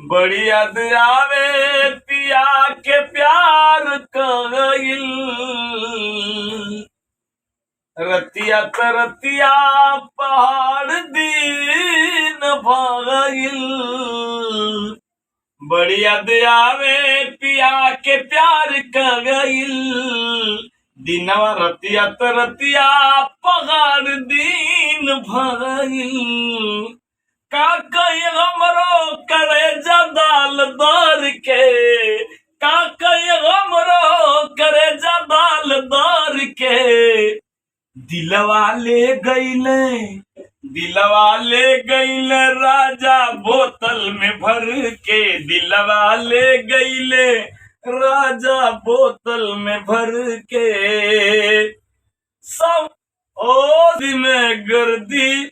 बड़ी याद आवे पिया के प्यार कइल। रतिया तरतिया पहाड़ दिन भइल। बड़ी याद आवे पिया के प्यार कइल। दिनवा रतिया तरतिया पहाड़ दिन भइल। का कही हमरो करे जदाल दर के। का कही हमरो करे जदाल दर के। दिलवा ले गईले राजा बोतल में भर के। दिलवा ले गईले राजा बोतल में भर के। सब ओदी में गर्दी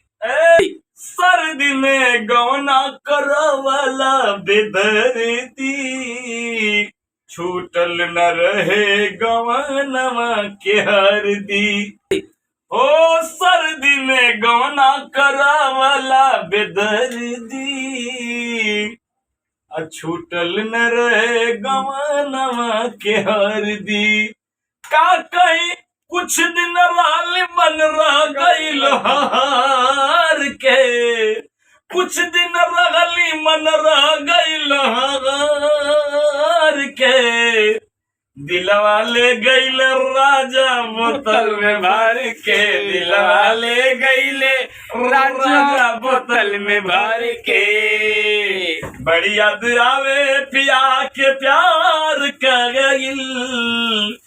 सर्दी में गौना करवाला बेदर्दी। छूटल न रहे गवनवा के हरदी। ओ सर्दी में गौना करवाला बेदर्दी। छूटल न रहे गवनवा के हरदी। का कहीं कुछ दिन वाली मन रह गईल हार के। कुछ दिन रहली मन रह गईल हार के। दिलवा ले गईल राजा बोतल में भर के। दिलवा ले गईले राजा बोतल में भर के। बड़ी याद आवे पिया के प्यार कइल।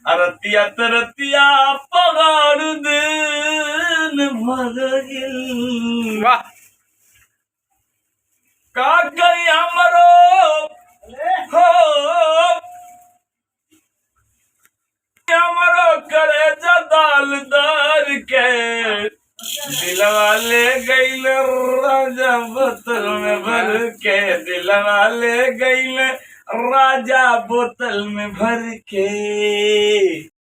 रतिया तरतिया पहाड़ दिन भइल। वाह का कही हमरो करे जदाल दर के। दिलवा ले गईल राजा बोतल में भर के। दिलवा ले गईल राजा बोतल में भर के।